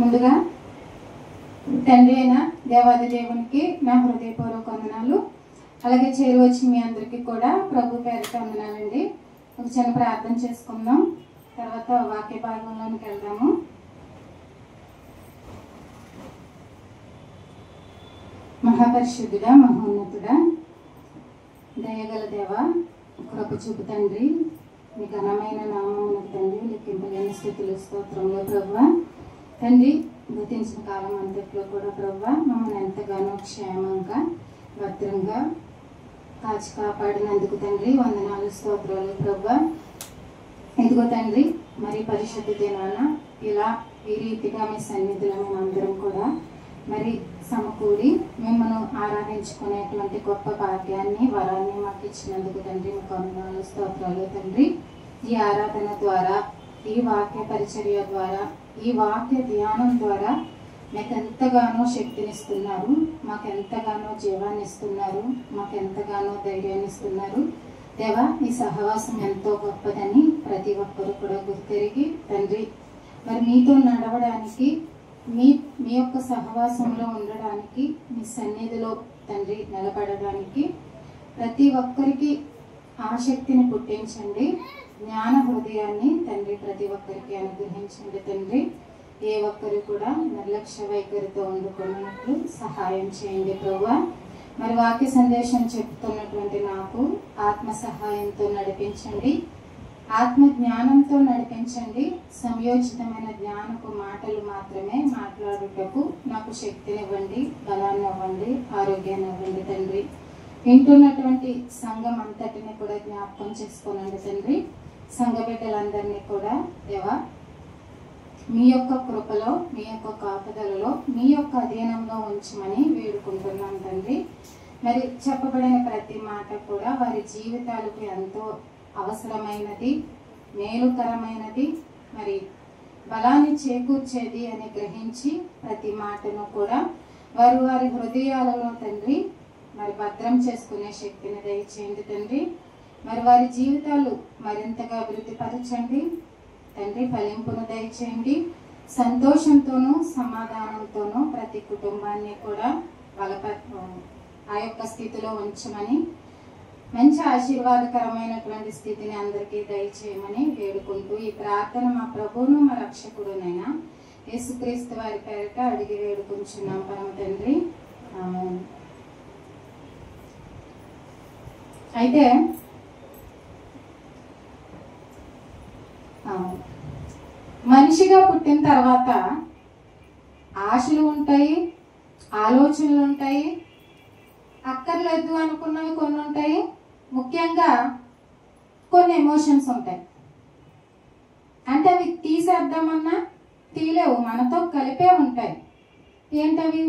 ముందుగా తండ్రి అయిన దేవాది దేవునికి నా హృదయపూర్వక వందనాలు. అలాగే చేరువచ్చిన మీ అందరికీ కూడా ప్రభు పేరిట వందనాలండి. ఒక చిన్న ప్రార్థన చేసుకుందాం, తర్వాత వాక్య భాగంలోనికి వెళ్దాము. మహాపరిశుద్ధుడా, మహోన్నతుడా, దయగల దేవ, కృప చూపు తండ్రి, మీ ఘనమైన నామమునకు తండ్రి లెక్కింపలేని స్థుతులు స్తోత్రంలో ప్రభువా. తండ్రి, గతించిన కాలం అంతట్లో కూడా ప్రభువా మమ్మల్ని ఎంతగానో క్షేమంగా భద్రంగా కాచి కాపాడినందుకు తండ్రి వందనాలు స్తోత్రాలు ప్రభువా. ఇదిగో తండ్రి, మరి పరిశుద్ధ దినాన ఇలా ఈ రీతిగా మీ సన్నిధిలో మేమందరం కూడా మరి సమకూడి మిమ్మల్ని ఆరాధించుకునేటువంటి గొప్ప భాగ్యాన్ని వరాన్ని మాకు ఇచ్చినందుకు తండ్రి మీకు వందనాలు స్తోత్రాలు తండ్రి. ఈ ఆరాధన ద్వారా, ఈ వాక్య పరిచర్య ద్వారా, ఈ వాక్య ధ్యానం ద్వారా మాకెంతగానో శక్తినిస్తున్నారు, మాకెంతగానో జీవాన్ని ఇస్తున్నారు, మాకెంతగానో ధైర్యాన్ని ఇస్తున్నారు. దేవా, ఈ సహవాసం ఎంతో గొప్పదని ప్రతి ఒక్కరు కూడా గుర్తెరిగి తండ్రి మరి మీతో నడవడానికి, మీ యొక్క సహవాసంలో ఉండడానికి, మీ సన్నిధిలో తండ్రి నిలబడడానికి ప్రతి ఒక్కరికి ఆసక్తిని పుట్టించండి. జ్ఞాన హృదయాన్ని తండ్రి ప్రతి ఒక్కరికి అనుగ్రహించండి తండ్రి. ఏ ఒక్కరు కూడా నిర్లక్ష్య వైఖరితో వండుకున్నట్లు సహాయం చేయండి ప్రభువా. మరి వాక్య సందేశం చెప్తున్నటువంటి నాకు ఆత్మ సహాయంతో నడిపించండి, ఆత్మ జ్ఞానంతో నడిపించండి. సంయోచితమైన జ్ఞానపు మాటలు మాత్రమే మాట్లాడుటకు నాకు శక్తినివ్వండి, బలాన్ని ఇవ్వండి, ఆరోగ్యాన్ని ఇవ్వండి తండ్రి. వింటున్నటువంటి సంఘం అంతటిని కూడా జ్ఞాపకం చేసుకోనండి తండ్రి. సంఘ బిడ్డలందరినీ కూడా దేవా మీ యొక్క కృపలో, మీ యొక్క కాపుదలలో, మీ యొక్క అధీనంలో ఉంచమని వేడుకుంటున్నాను తండ్రి. మరి చెప్పబడిన ప్రతి మాట కూడా వారి జీవితాలకు ఎంతో అవసరమైనది, మేలుకరమైనది, మరి బలాన్ని చేకూర్చేది అని గ్రహించి ప్రతి మాటను కూడా వారు వారి హృదయాలలో తండ్రి మరి భద్రం చేసుకునే శక్తిని దయచేయండి తండ్రి. మరి వారి జీవితాలు మరింతగా అభివృద్ధిపరచండి తండ్రి, ఫలింపును దయచేయండి. సంతోషంతోనూ సమాధానంతోనూ ప్రతి కుటుంబాన్ని కూడా ఆ యొక్క స్థితిలో ఉంచమని, మంచి ఆశీర్వాదకరమైనటువంటి స్థితిని అందరికీ దయచేయమని వేడుకుంటూ ఈ ప్రార్థన మా ప్రభువును మా రక్షకుడునైనా యేసుక్రీస్తు వారి పేరిట అడిగి వేడుకుంటున్నాం పరమ తండ్రి, ఆమేన్. అయితే మనిషిగా పుట్టిన తర్వాత ఆశలు ఉంటాయి, ఆలోచనలు ఉంటాయి, అక్కర్లేదు అనుకున్నవి కొన్ని ఉంటాయి, ముఖ్యంగా కొన్ని ఎమోషన్స్ ఉంటాయి. అంటే అవి తీసేద్దామన్నా తీలేవు, మనతో కలిపే ఉంటాయి. ఏంటవి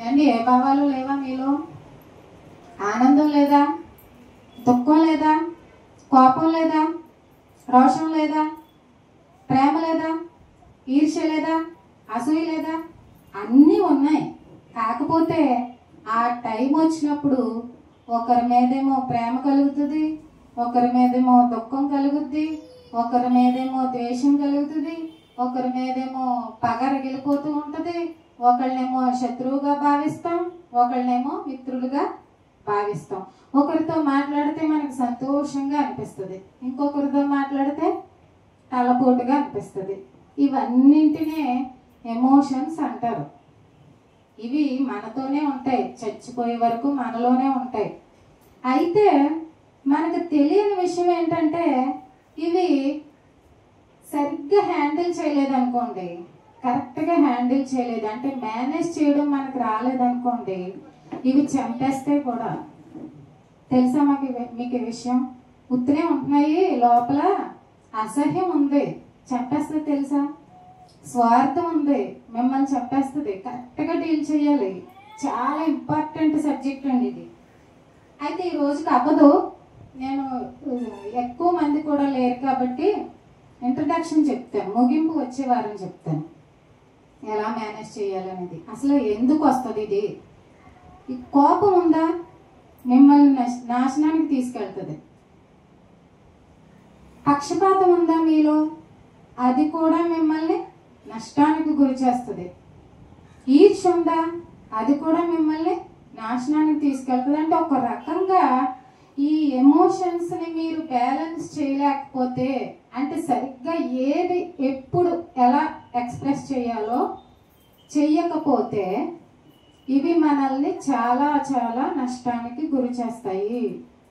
అండి? ఏ భావాలు లేవా మీలో? ఆనందం లేదా? దుఃఖం లేదా? కోపం లేదా? రోషం లేదా? ప్రేమ లేదా? ఈర్ష్య లేదా? అసూయ లేదా? అన్నీ ఉన్నాయి. కాకపోతే ఆ టైం వచ్చినప్పుడు ఒకరి మీదేమో ప్రేమ కలుగుతుంది, ఒకరి మీదేమో దుఃఖం కలుగుద్ది, ఒకరి మీదేమో ద్వేషం కలుగుతుంది, ఒకరి మీదేమో పగ రగిలిపోతూ ఉంటుంది, ఒకళ్ళనేమో శత్రువుగా భావిస్తాం, ఒకళ్ళనేమో మిత్రులుగా భావిస్తాం. ఒకరితో మాట్లాడితే మనకు సంతోషంగా అనిపిస్తుంది, ఇంకొకరితో మాట్లాడితే తలపోటుగా అనిపిస్తుంది. ఇవన్నింటినే ఎమోషన్స్ అంటారు. ఇవి మనతోనే ఉంటాయి, చచ్చిపోయే వరకు మనలోనే ఉంటాయి. అయితే మనకు తెలియని విషయం ఏంటంటే ఇవి సరిగ్గా హ్యాండిల్ చేయలేదనుకోండి, కరెక్ట్గా హ్యాండిల్ చేయలేదు అంటే మేనేజ్ చేయడం మనకు రాలేదనుకోండి, ఇవి చంపేస్తే కూడా. తెలుసా మీకు ఈ విషయం? ఉత్తినే ఉంటున్నాయి, లోపల అసహ్యం ఉంది, చంపేస్తుంది. తెలుసా? స్వార్థం ఉంది, మిమ్మల్ని చంపేస్తుంది. కరెక్ట్గా డీల్ చేయాలి. చాలా ఇంపార్టెంట్ సబ్జెక్ట్ అండి ఇది. అయితే ఈ రోజుకి అవ్వదు, నేను ఎక్కువ మంది కూడా లేరు కాబట్టి ఇంట్రడక్షన్ చెప్తాను, ముగింపు వచ్చే వారం చెప్తాను ఎలా మేనేజ్ చేయాలనేది. అసలు ఎందుకు వస్తుంది ఇది? ఈ కోపం ఉందా మిమ్మల్ని నాశనానికి తీసుకెళ్తుంది. పక్షపాతం ఉందా మీలో? అది కూడా మిమ్మల్ని నష్టానికి గురి చేస్తుంది. ఈర్ష్య ఉందా, అది కూడా మిమ్మల్ని నాశనానికి తీసుకెళ్తుంది. అంటే ఒక రకంగా ఈ ఎమోషన్స్ని మీరు బ్యాలెన్స్ చేయలేకపోతే, అంటే సరిగ్గా ఏది ఎప్పుడు ఎలా ఎక్స్ప్రెస్ చేయాలో చెయ్యకపోతే ఇవి మనల్ని చాలా చాలా నష్టానికి గురి చేస్తాయి.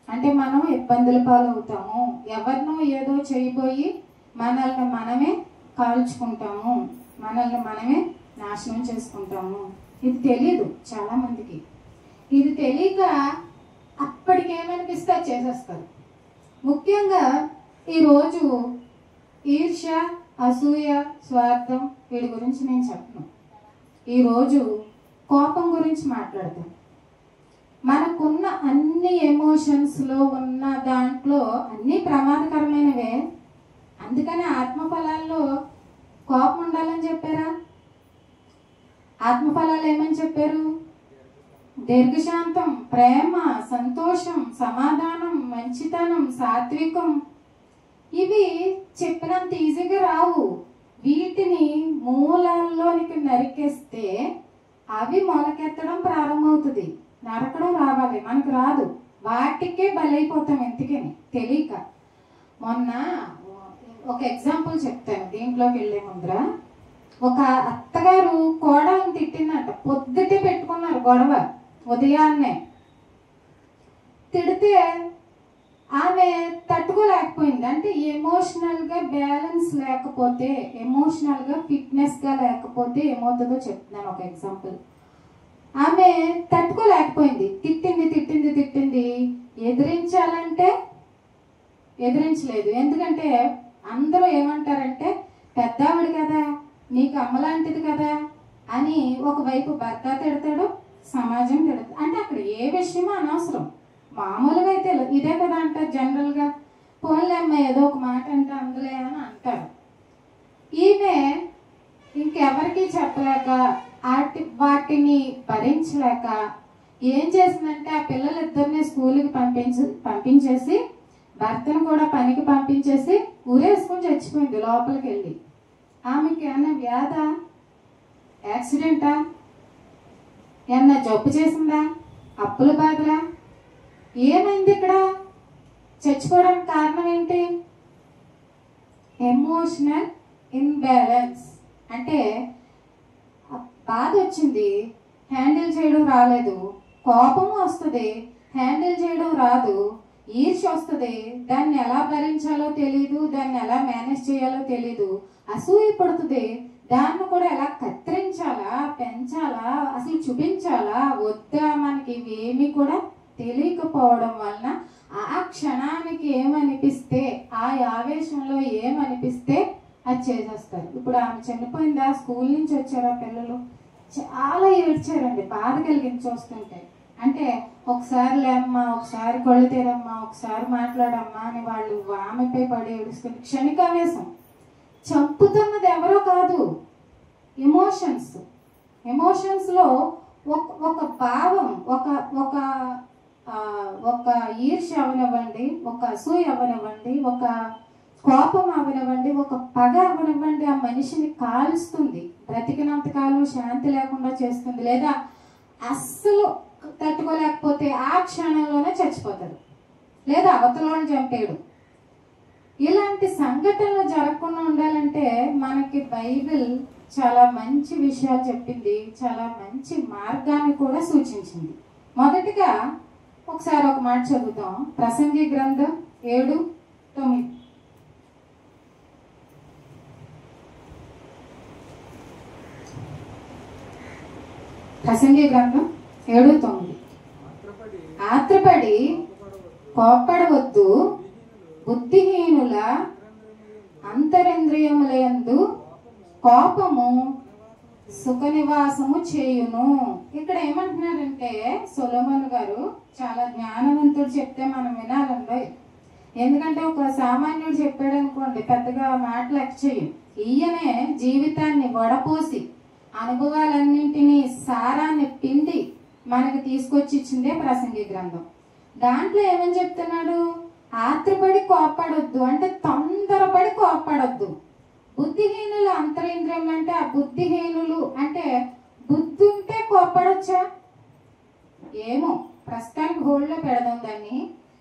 అంటే మనం ఇబ్బందుల పాలవుతాము. ఎవరినో ఏదో చేయబోయి మనల్ని మనమే కాల్చుకుంటాము, మనల్ని మనమే నాశనం చేసుకుంటాము. ఇది తెలీదు చాలామందికి. ఇది తెలియక అప్పటికేమనిపిస్తే చేసేస్తారు. ముఖ్యంగా ఈరోజు ఈర్ష్య, అసూయ, స్వార్థం వీటి గురించి నేను చెప్పను. ఈరోజు కోపం గురించి మాట్లాడతాను. మనకున్న అన్ని ఎమోషన్స్లో ఉన్న దాంట్లో అన్నీ ప్రమాదకరమైనవే. అందుకని ఆత్మఫలాల్లో కోపం ఉండాలని చెప్పారా? ఆత్మఫలాలు ఏమని చెప్పారు? దీర్ఘశాంతం, ప్రేమ, సంతోషం, సమాధానం, మంచితనం, సాత్వికం. ఇవి చెప్పినంత ఈజీగా రావు. వీటిని మూలాల్లోనికి నరికేస్తే అవి మొలకెత్తడం ప్రారంభమవుతుంది. నరకడం రావాలి, మనకు రాదు. వాటికే బలైపోతాం ఎందుకని తెలియక. మొన్న ఒక ఎగ్జాంపుల్ చెప్తాను దీంట్లోకి వెళ్ళే ముందర. ఒక అత్తగారు కోడలను తిట్టిందంట. పొద్దుటే పెట్టుకున్నారు గొడవ. ఉదయాన్నే తిడితే ఆమె తట్టుకోలేకపోయింది. అంటే ఎమోషనల్గా బ్యాలెన్స్ లేకపోతే, ఎమోషనల్గా ఫిట్నెస్గా లేకపోతే ఏమవుతుందో చెప్తున్నాను ఒక ఎగ్జాంపుల్. ఆమె తట్టుకోలేకపోయింది. తిట్టింది తిట్టింది తిట్టింది. ఎదిరించాలంటే ఎదిరించలేదు. ఎందుకంటే అందరూ ఏమంటారంటే పెద్దావిడ కదా, నీకు అమ్మలాంటిది కదా అని ఒకవైపు భర్త తిడతాడు, సమాజం తిడతాడు. అంటే అక్కడ ఏ విషయమో అనవసరం. మామూలుగా అయితే ఇదే కదా అంటారు జనరల్గా. పోన్లే అమ్మ ఏదో ఒక మాట అంటే అందులే అని అంటారు. ఈమె ఇంకెవరికి చెప్పలేక వాటిని భరించలేక ఏం చేసిందంటే ఆ పిల్లలిద్దరిని స్కూల్కి పంపించేసి భర్తను కూడా పనికి పంపించేసి ఊరేసుకుని చచ్చిపోయింది లోపలికి వెళ్ళి. ఆమెకి ఏమన్నా వ్యాధ, యాక్సిడెంటా, ఏమన్నా జబ్బు చేసిందా, అప్పుల బాధలా, ఏమైంది ఇక్కడ? చచ్చిపోవడానికి కారణం ఏంటి? Emotional imbalance. అంటే బాధ వచ్చింది, హ్యాండిల్ చేయడం రాలేదు. కోపం వస్తుంది, హ్యాండిల్ చేయడం రాదు. ఈర్ష్య వస్తుంది, దాన్ని ఎలా భరించాలో తెలీదు, దాన్ని ఎలా మేనేజ్ చేయాలో తెలీదు. అసూయ పడుతుంది, దాన్ని కూడా ఎలా కత్తిరించాలా, పెంచాలా, అసలు చూపించాలా వద్దా, మనకి ఇవేమి కూడా తెలియకపోవడం వలన ఆ క్షణానికి ఏమనిపిస్తే, ఆ ఆవేశంలో ఏమనిపిస్తే అది చేసేస్తారు. ఇప్పుడు ఆమె చనిపోయిందా, స్కూల్ నుంచి వచ్చారా పిల్లలు, చాలా ఏడ్చారండి బాధ కలిగించి వస్తుంటే. అంటే ఒకసారి లేమ్మా, ఒకసారి కళ్ళు తెరమ్మా, ఒకసారి మాట్లాడమ్మా అని వాళ్ళు ఆమెపై పడి ఏడుస్తుంది. క్షణికావేశం. చంపుతున్నది ఎవరో కాదు, ఎమోషన్స్. ఎమోషన్స్లో ఒక భావం, ఒక ఈర్ష్య అవనివ్వండి, ఒక అసూయ అవనివ్వండి, ఒక కోపం అవనివ్వండి, ఒక పగ అవనివ్వండి, ఆ మనిషిని కాల్స్తుంది. బ్రతికినంతకాలం శాంతి లేకుండా చేస్తుంది. లేదా అస్సలు తట్టుకోలేకపోతే ఆ క్షణంలోనే చచ్చిపోతాడు, లేదా అవతలను చంపేయడు. ఇలాంటి సంఘటనలు జరగకుండా ఉండాలంటే మనకి బైబిల్ చాలా మంచి విషయాలు చెప్పింది, చాలా మంచి మార్గాన్ని కూడా సూచించింది. మొదటిగా ఒకసారి ఒక మాట చదువుతాం. ప్రసంగి గ్రంథం 7:9. ప్రసంగి గ్రంథం 7:9. ఆత్రపడి కోప్పడవద్దు, బుద్ధిహీనుల అంతరింద్రియములందు కోపము సుఖ నివాసము చేయును. ఇక్కడ ఏమంటున్నారంటే సొలొమోను గారు చాలా జ్ఞానవంతుడు, చెప్తే మనం వినాలండి. ఎందుకంటే ఒక సామాన్యుడు చెప్పాడు అనుకోండి పెద్దగా మాటలు చేయం. ఈయనే జీవితాన్ని వడపోసి అనుభవాలన్నింటినీ సారాన్ని పిండి మనకు తీసుకొచ్చి ఇచ్చిందే ప్రసంగి గ్రంథం. దాంట్లో ఏమని చెప్తున్నాడు? ఆత్రపడి కోప్పడొద్దు, అంటే తొందరపడి కోప్పడొద్దు. బుద్ధిహీనులు అంతరింద్రియములు అంటే ఆ బుద్ధిహీనులు అంటే బుద్ధి ఉంటే కోపడొచ్చా? ఏమో, ప్రస్తుతానికి హోల్డ్లో పెడదాం దాన్ని.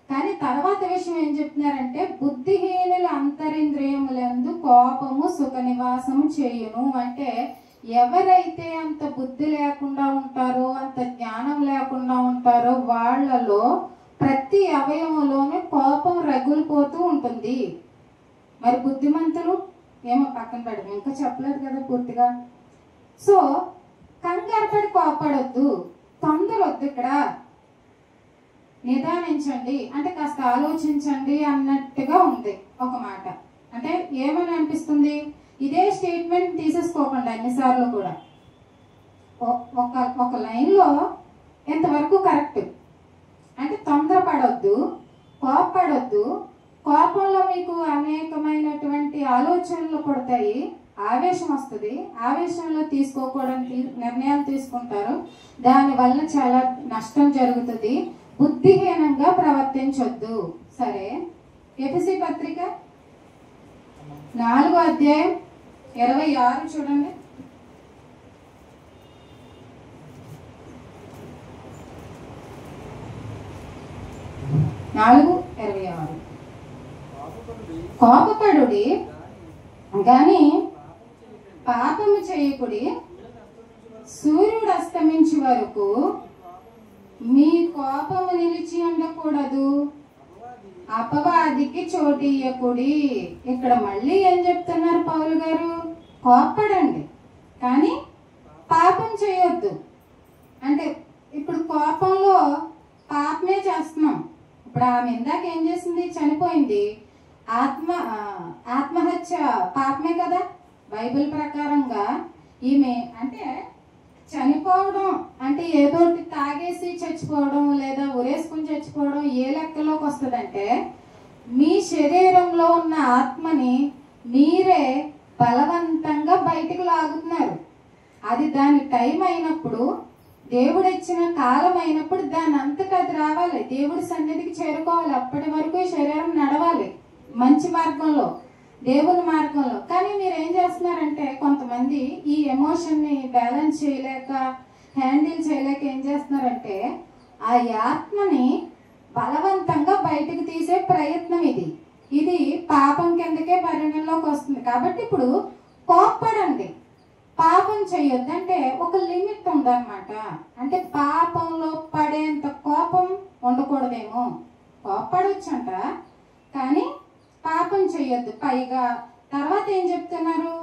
కానీ తర్వాత విషయం ఏం చెప్తున్నారంటే బుద్ధిహీనుల అంతరింద్రియములందు కోపము సుఖ నివాసము చేయును. అంటే ఎవరైతే అంత బుద్ధి లేకుండా ఉంటారో, అంత జ్ఞానం లేకుండా ఉంటారో వాళ్ళలో ప్రతి అవయవంలోనే కోపం రగులిపోతూ ఉంటుంది. మరి బుద్ధిమంతులు ఏమో పక్కన పెడదాం, ఇంకా చెప్పలేదు కదా పూర్తిగా. సో కంగారుపడి కోపడొద్దు, తొందరొద్దు. ఇక్కడ నిదానించండి అంటే కాస్త ఆలోచించండి అన్నట్టుగా ఉంది ఒక మాట. అంటే ఏమని అనిపిస్తుంది, ఇదే స్టేట్మెంట్ తీసేసుకోకుండా ఎన్నిసార్లు కూడా ఒక లైన్లో ఎంతవరకు కరెక్ట్ అంటే తొందరపడొద్దు, కోపపడొద్దు. కోపంలో మీకు అనేకమైనటువంటి ఆలోచనలు పడతాయి, ఆవేశం వస్తుంది. ఆవేశంలో తీసుకోకూడని నిర్ణయాలు తీసుకుంటారు, దానివల్ల చాలా నష్టం జరుగుతుంది. బుద్ధిహీనంగా ప్రవర్తించొద్దు. సరే, ఎఫెసీ పత్రిక 4వ అధ్యాయం 26 చూడండి. 4:26 కోపపడుడి గాని పాపము చేయకుడి, సూర్యుడు అస్తమించే వరకు మీ కోపము నిలిచి ఉండకూడదు, అపవాదికి చోటియ్యకుడి. ఇక్కడ మళ్ళీ ఏం చెప్తున్నారు పౌలు గారు? కోపపడండి కానీ పాపం చేయొద్దు. అంటే ఇప్పుడు కోపంలో పాపమే చేస్తున్నాం. ఇప్పుడు ఆమె ఇందాక ఏం చేసింది? చనిపోయింది. ఆత్మహత్య పాపమే కదా బైబిల్ ప్రకారంగా. ఈమె అంటే చనిపోవడం అంటే ఏదో తాగేసి చచ్చిపోవడం లేదా ఉరేసుకుని చచ్చిపోవడం ఏ లెక్కలోకి వస్తుందంటే, మీ శరీరంలో ఉన్న ఆత్మని మీరే బలవంతంగా బయటకు లాగుతున్నారు. అది దాని టైం అయినప్పుడు, దేవుడు ఇచ్చిన కాలం అయినప్పుడు దాని అంతటా అది రావాలి, దేవుడి సన్నిధికి చేరుకోవాలి. అప్పటి వరకు ఈ శరీరం నడవాలి మంచి మార్గంలో, దేవుని మార్గంలో. కానీ మీరు ఏం చేస్తున్నారంటే కొంతమంది ఈ ఎమోషన్ని బ్యాలెన్స్ చేయలేక, హ్యాండిల్ చేయలేక ఏం చేస్తున్నారంటే ఆ ఆత్మని బలవంతంగా బయటకు తీసే ప్రయత్నం ఇది పాపం కిందకే పరిగణలోకి వస్తుంది. కాబట్టి ఇప్పుడు కోప్పడండి, పాపం చేయొద్దు. అంటే ఒక లిమిట్ ఉందన్నమాట. అంటే పాపంలో పడేంత కోపం ఉండకూడదేమో. కోప్పడొచ్చంట కానీ పాపం చేయొద్దు. పైగా తర్వాత ఏం చెప్తున్నారు?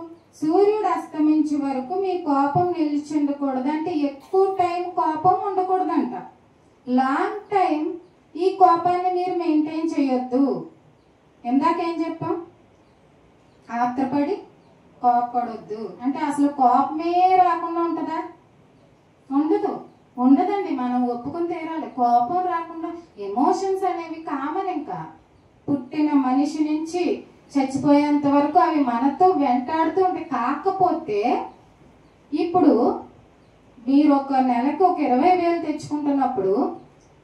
సూర్యుడు అస్తమించే వరకు మీ కోపం నిలిచి ఉండకూడదు. అంటే ఎక్కువ టైం కోపం ఉండకూడదంట. లాంగ్ టైం ఈ కోపాన్ని మీరు మెయింటైన్ చేయొద్దు. ఇందాకేం చెప్పాం? ఆత్రపడి కోపపడొద్దు. అంటే అసలు కోపమే రాకుండా ఉంటుందా? ఉండదండి. మనం ఒప్పుకొని తీరాలి. కోపం రాకుండా, ఎమోషన్స్ అనేవి కామన్. ఇంకా పుట్టిన మనిషి నుంచి చచ్చిపోయేంత వరకు అవి మనతో వెంటాడుతూ ఉంటాయి. కాకపోతే ఇప్పుడు మీరు ఒక నెలకు ఒక 20,000 తెచ్చుకుంటున్నప్పుడు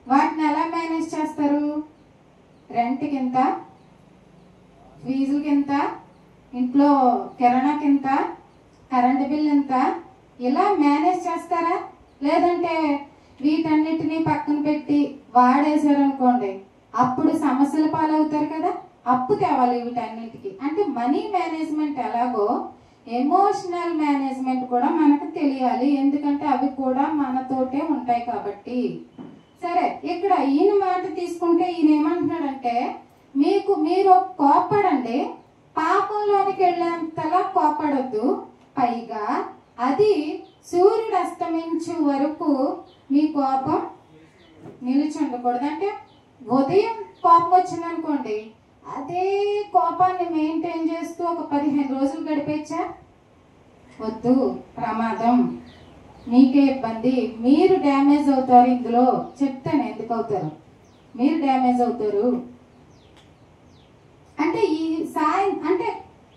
వాటిని ఎలా మేనేజ్ చేస్తారు? రెంట్కి ఎంత, ఫీజులకి ఎంత, ఇంట్లో కిరాణాకి ఎంత, కరెంటు బిల్ ఎంత, ఇలా మేనేజ్ చేస్తారా? లేదంటే వీటన్నిటినీ పక్కన పెట్టి వాడేశారనుకోండి, అప్పుడు సమస్యల పాలవుతారు కదా. అప్పు తేవాలి వీటన్నిటికి. అంటే మనీ మేనేజ్మెంట్ ఎలాగో ఎమోషనల్ మేనేజ్మెంట్ కూడా మనకు తెలియాలి. ఎందుకంటే అవి కూడా మనతోటే ఉంటాయి కాబట్టి. సరే, ఇక్కడ ఈయన మాట తీసుకుంటే ఈయన ఏమంటున్నాడంటే, మీరు కోపడండి, పాపంలోనికి వెళ్ళేంతలా కోపడొద్దు. పైగా అది సూర్యుడు అస్తమించే వరకు మీ కోపం నిలిచి ఉండకూడదు. అంటే ఉదయం కోపం వచ్చిందనుకోండి, అదే కోపాన్ని మెయింటైన్ చేస్తూ ఒక 15 రోజులు గడిపేచ్చా? వద్దు, ప్రమాదం, మీకే ఇబ్బంది, మీరు డ్యామేజ్ అవుతారు. ఇందులో చెప్తాను ఎందుకు అవుతారు. మీరు డ్యామేజ్ అవుతారు. అంటే ఈ అంటే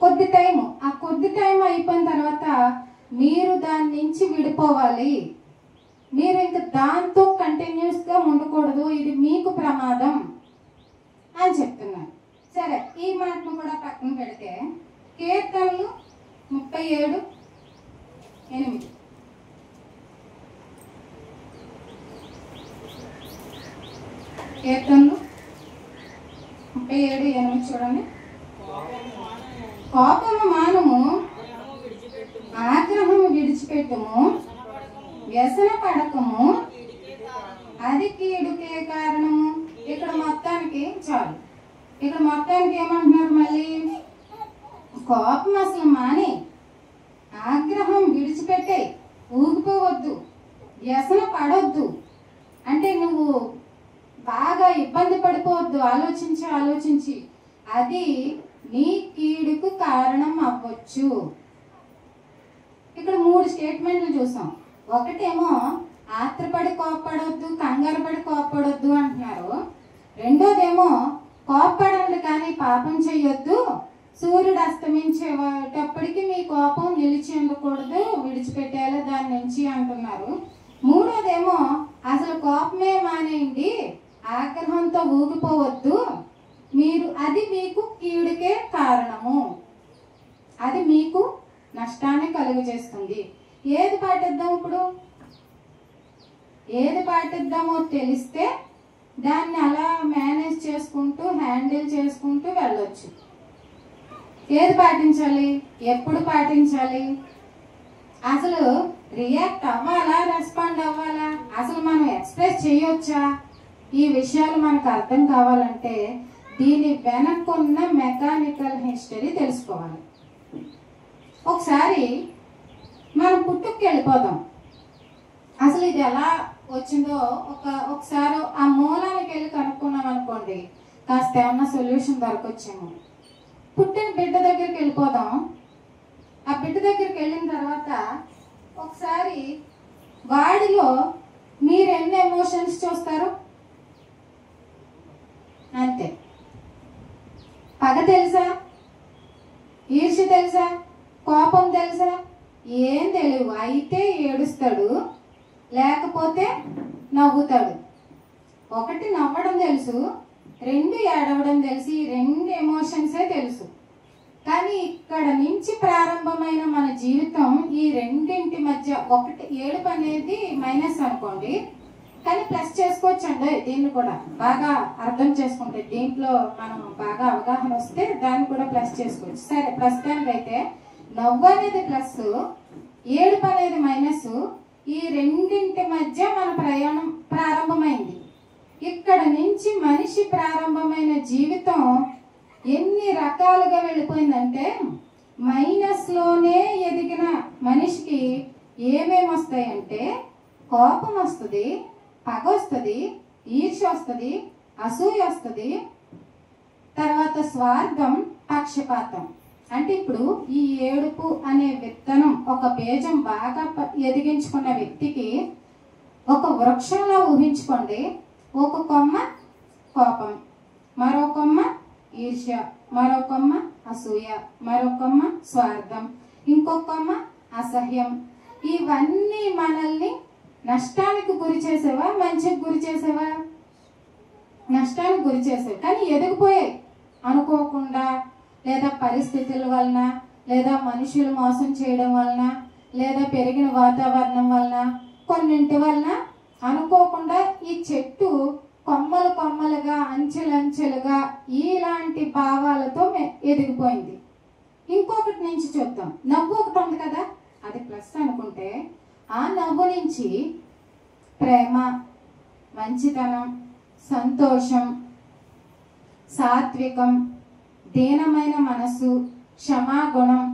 కొద్ది టైం, ఆ కొద్ది టైం అయిపోయిన తర్వాత మీరు దాని నుంచి విడిపోవాలి. మీరు ఇంకా దాంతో కంటిన్యూస్గా ఉండకూడదు. ఇది మీకు ప్రమాదం అని చెప్తున్నారు. సరే, ఈ మాటను కూడా పక్కన పెడితే కీర్తనలు 37:8 కీర్తనలు 37:8 చూడండి. కోపము మానము, ఆగ్రహము విడిచిపెట్టుము, వ్యసన పడకము, అది కీడుకే కారణము. ఇక్కడ మొత్తానికి చాలు. ఇక్కడ మొత్తానికి ఏమంటున్నారు మళ్ళీ? కోపం అసలు మాని, ఆగ్రహం విడిచిపెట్టే, ఊగిపోవద్దు, వ్యసన పడొద్దు. అంటే నువ్వు బాగా ఇబ్బంది పడిపోవద్దు ఆలోచించి అది నీ కీడుకు కారణం అవ్వచ్చు. ఇక్కడ 3 స్టేట్మెంట్లు చూసాం. ఒకటేమో ఆత్రపడి కోప్పడొద్దు, కంగారు పడి కోప్పడొద్దు అంటున్నారు. రెండోదేమో కోప్పడండి కానీ పాపం చెయ్యొద్దు, సూర్యుడు అస్తమించేటప్పటికి మీ కోపం నిలిచి ఉండకూడదు, విడిచిపెట్టేయాలి దాని నుంచి అంటున్నారు. మూడోదేమో అసలు కోపమే మానేయండి, ఆగ్రహంతో ఊగిపోవద్దు, అది మీకు కీడుకే కారణము, అది మీకు నష్టాన్ని కలుగజేస్తుంది. ఏది పాటిద్దాం? ఇప్పుడు ఏది పాటిద్దామో తెలిస్తే దాన్ని అలా మేనేజ్ చేసుకుంటూ హ్యాండిల్ చేసుకుంటూ వెళ్ళొచ్చు. ఏది పాటించాలి, ఎప్పుడు పాటించాలి, అసలు రియాక్ట్ అవ్వాలా, రెస్పాండ్ అవ్వాలా, అసలు మనం ఎక్స్ప్రెస్ చేయొచ్చా, ఈ విషయాలు మనకు అర్థం కావాలంటే దీని వెనక్కున్న మెకానికల్ హిస్టరీ తెలుసుకోవాలి. ఒకసారి మనం పుట్టుకు వెళ్ళిపోదాం. అసలు ఇది ఎలా వచ్చిందో ఒకసారి ఆ మూలానికి వెళ్ళి కనుక్కున్నాం అనుకోండి, కాస్త ఏమన్నా సొల్యూషన్ దొరకొచ్చేమో. పుట్టిన బిడ్డ దగ్గరికి వెళ్ళిపోదాం. ఆ బిడ్డ దగ్గరికి వెళ్ళిన తర్వాత ఒకసారి వాడిలో మీరు ఎన్ని ఎమోషన్స్ చూస్తారు? అంతే. పగ తెలుసా, ఈర్ష్య తెలుసా, కోపం తెలుసా? ఏం తెలియవు. అయితే ఏడుస్తాడు, లేకపోతే నవ్వుతాడు. ఒకటి నవ్వడం తెలుసు, 2 ఏడవడం తెలుసు. ఈ 2 ఎమోషన్సే తెలుసు. కానీ ఇక్కడ నుంచి ప్రారంభమైన మన జీవితం ఈ రెండింటి మధ్య, ఒకటి ఏడుపు అనేది మైనస్ అనుకోండి, కానీ ప్లస్ చేసుకోవచ్చండి. దీన్ని కూడా బాగా అర్థం చేసుకుంటే, దీంట్లో మనం బాగా అవగాహన వస్తే దాన్ని కూడా ప్లస్ చేసుకోవచ్చు. సరే, ప్రస్తుతానికి అయితే నవ్వు అనేది ప్లస్, ఏడుపు అనేది మైనస్. ఈ రెండింటి మధ్య మన ప్రయాణం ప్రారంభమైంది. ఇక్కడ నుంచి మనిషి ప్రారంభమైన జీవితం ఎన్ని రకాలుగా వెళ్ళిపోయిందంటే, మైనస్ లోనే ఎదిగిన మనిషికి ఏమేమి వస్తాయంటే కోపం వస్తుంది, పగ వస్తుంది, ఈర్ష్య వస్తుంది, అసూయ వస్తుంది, తర్వాత స్వార్థం, పక్షపాతం. అంటే ఇప్పుడు ఈ ఏడుపు అనే విత్తనం ఒక బీజం బాగా ఎదిగించుకున్న వ్యక్తికి ఒక వృక్షంలో ఊహించుకోండి. ఒక కొమ్మ కోపం, మరో కొమ్మ ఈర్ష్య, మరో కొమ్మ అసూయ, మరో కొమ్మ స్వార్థం, ఇంకొక కొమ్మ అసహ్యం. ఇవన్నీ మనల్ని నష్టానికి గురి చేసేవా, మంచికి గురి చేసేవా? నష్టానికి గురి చేసేవి. కానీ ఎదిగిపోయాయి అనుకోకుండా, లేదా పరిస్థితుల వలన, లేదా మనుషులు మోసం చేయడం వలన, లేదా పెరిగిన వాతావరణం వలన, కొన్నింటి వలన అనుకోకుండా ఈ చెట్టు కొమ్మలు కొమ్మలుగా, అంచెలంచెలుగా ఇలాంటి భావాలతో ఎదిగిపోయింది. ఇంకొకటి నుంచి చూద్దాం. నవ్వు ఒకటి ఉంది కదా, అది ప్లస్ అనుకుంటే, ఆ నవ్వు నుంచి ప్రేమ, మంచితనం, సంతోషం, సాత్వికం, దీనమైన మనసు, క్షమాగుణం,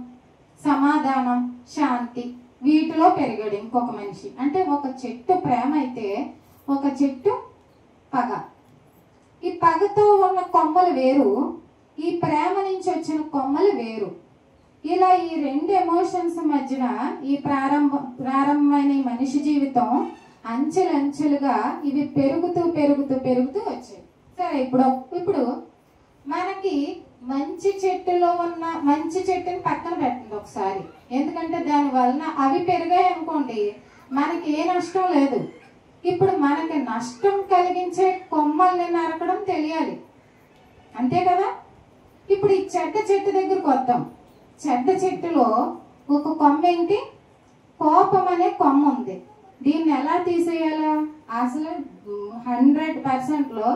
సమాధానం, శాంతి, వీటిలో పెరిగాడు ఇంకొక మనిషి. అంటే ఒక చెట్టు ప్రేమ అయితే ఒక చెట్టు పగ. ఈ పగతో ఉన్న కొమ్మలు వేరు, ఈ ప్రేమ నుంచి వచ్చిన కొమ్మలు వేరు. ఇలా ఈ 2 ఎమోషన్స్ మధ్యన ఈ ప్రారంభమైన మనిషి జీవితం అంచెలంచెలుగా ఇవి పెరుగుతూ పెరుగుతూ పెరుగుతూ వచ్చాయి. సరే, ఇప్పుడు మనకి మంచి చెట్టులో ఉన్న మంచి చెట్టుని పక్కన పెట్టండి ఒకసారి. ఎందుకంటే దాని వలన అవి పెరిగాయి అనుకోండి, మనకి ఏ నష్టం లేదు. ఇప్పుడు మనకి నష్టం కలిగించే కొమ్మల్ని నరకడం తెలియాలి, అంతే కదా? ఇప్పుడు ఈ చెట్టు దగ్గరకు వద్దాం. చెడ్డ చెట్టులో ఒక కొమ్మ ఏంటి? కోపం అనే కొమ్మ ఉంది. దీన్ని ఎలా తీసేయాలా? అసలు 100%లో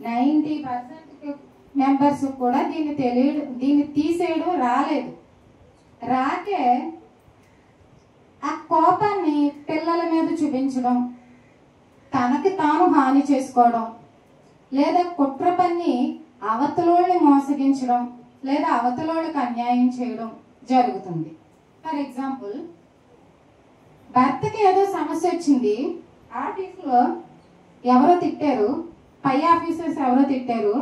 90% మెంబర్స్ కూడా దీన్ని తీసేయడం రాలేదు. రాకే ఆ కోపాన్ని పిల్లల మీద చూపించడం, తనకి తాను హాని చేసుకోవడం, లేదా కుట్ర పన్ని అవతలోళ్ళని మోసగించడం, లేదా అవతలోళ్ళకి అన్యాయం చేయడం జరుగుతుంది. ఫర్ ఎగ్జాంపుల్, భర్తకి ఏదో సమస్య వచ్చింది, ఆఫీస్లో ఎవరో తిట్టారు, పై ఆఫీసర్స్ ఎవరో తిట్టారు,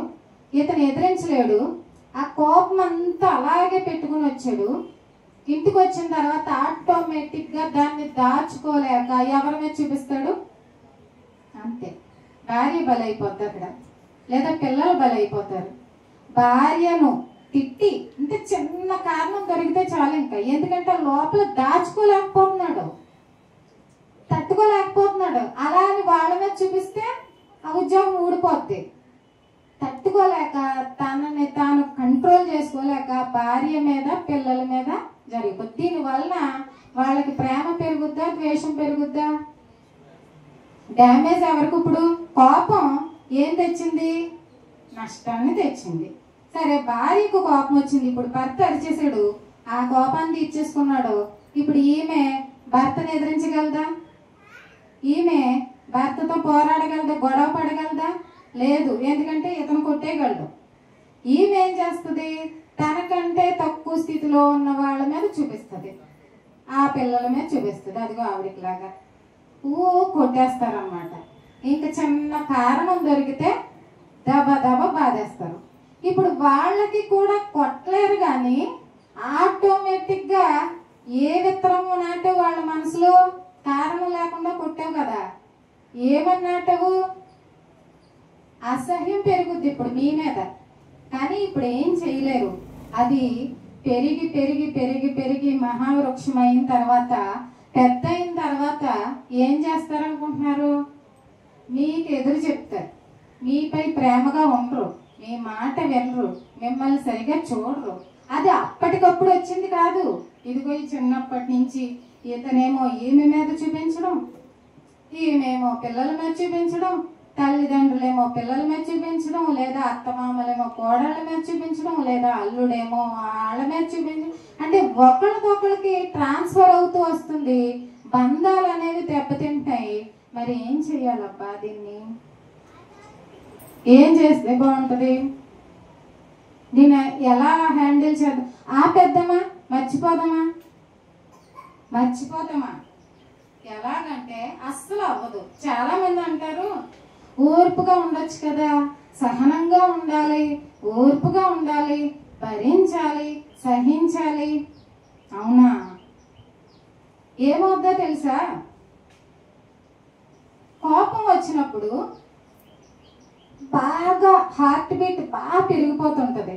ఇతను ఎదిరించలేడు, ఆ కోపం అంతా అలాగే పెట్టుకుని వచ్చాడు. ఇంటికి వచ్చిన తర్వాత ఆటోమేటిక్గా దాన్ని దాచుకోలేక ఎవరి మీద చూపిస్తాడు? అంతే, భార్య బలైపోద్ది అక్కడ, లేదా పిల్లలు బలైపోతారు. భార్యను తిట్టి అంటే చిన్న కారణం దొరికితే చాలు ఇంకా, ఎందుకంటే లోపల దాచుకోలేకపోతున్నాడు, తట్టుకోలేకపోతున్నాడు. అలా అని వాళ్ళ మీద చూపిస్తే ఆ ఉద్యోగం ఊడిపోద్ది. తట్టుకోలేక తనని తాను కంట్రోల్ చేసుకోలేక భార్య మీద పిల్లల మీద జరిగిపోద్ది. దీనివల్ల వాళ్ళకి ప్రేమ పెరుగుద్దా, ద్వేషం పెరుగుద్దా? డ్యామేజ్ ఎవరికి? ఇప్పుడు కోపం ఏం తెచ్చింది? నష్టాన్ని తెచ్చింది. సరే, భార్యకు కోపం వచ్చింది, ఇప్పుడు భర్త అరిచేసాడు, ఆ కోపాన్ని తీర్చేసుకున్నాడు. ఇప్పుడు ఈమె భర్తను ఎదిరించగలదా? ఈమె భర్తతో పోరాడగలదా? గొడవ పడగలదా? లేదు, ఎందుకంటే ఇతను కొట్టేయగలడు. ఈమె ఏం చేస్తుంది? తనకంటే తక్కువ స్థితిలో ఉన్న వాళ్ళ మీద చూపిస్తుంది, ఆ పిల్లల మీద చూపిస్తుంది. అదిగో ఆవిడకిలాగా కొట్టేస్తారన్నమాట. ఇంకా చిన్న కారణం దొరికితే దబా దబా బాధేస్తారు. ఇప్పుడు వాళ్ళకి కూడా కొట్టలేరు, కానీ ఆటోమేటిక్గా ఏ విత్తనము నాటే వాళ్ళ మనసులో కారణం లేకుండా కొట్టావు కదా, ఏమని నాటావు? అసహ్యం పెరుగుద్ది ఇప్పుడు మీ మీద. కానీ ఇప్పుడు ఏం చేయలేరు. అది పెరిగి పెరిగి పెరిగి పెరిగి మహావృక్షం అయిన తర్వాత, పెద్ద అయిన తర్వాత ఏం చేస్తారనుకుంటున్నారు? మీకు ఎదురు చెప్తారు, మీపై ప్రేమగా ఉండరు, మీ మాట వినరు, మిమ్మల్ని సరిగా చూడరు. అది అప్పటికప్పుడు వచ్చింది కాదు, ఇదిగో ఈ చిన్నప్పటి నుంచి ఇతనేమో ఈమె మీద చూపించడం, ఈమెమో పిల్లల మీద చూపించడం, తల్లిదండ్రులేమో పిల్లల మీద చూపించడం, లేదా అత్తమామలేమో కోడళ్ళ మీద చూపించడం, లేదా అల్లుడేమో వాళ్ళ మీద చూపించడం. అంటే ఒకళ్ళకొకళ్ళకి ట్రాన్స్ఫర్ అవుతూ వస్తుంది, బంధాలు అనేవి దెబ్బతింటాయి. మరి ఏం చెయ్యాలబ్బా? దీన్ని ఏం చేస్తే బాగుంటుంది? దీన్ని ఎలా హ్యాండిల్ చేద్దాం? ఆపేద్దామా? మర్చిపోదామా? ఎలాగంటే అస్సలు అవ్వదు. చాలా మంది అంటారు, ఓర్పుగా ఉండొచ్చు కదా, సహనంగా ఉండాలి, ఓర్పుగా ఉండాలి, భరించాలి, సహించాలి. అవునా? ఏమవుద్దో తెలుసా? కోపం వచ్చినప్పుడు బాగా హార్ట్ బీట్ బాగా పెరిగిపోతుంటది,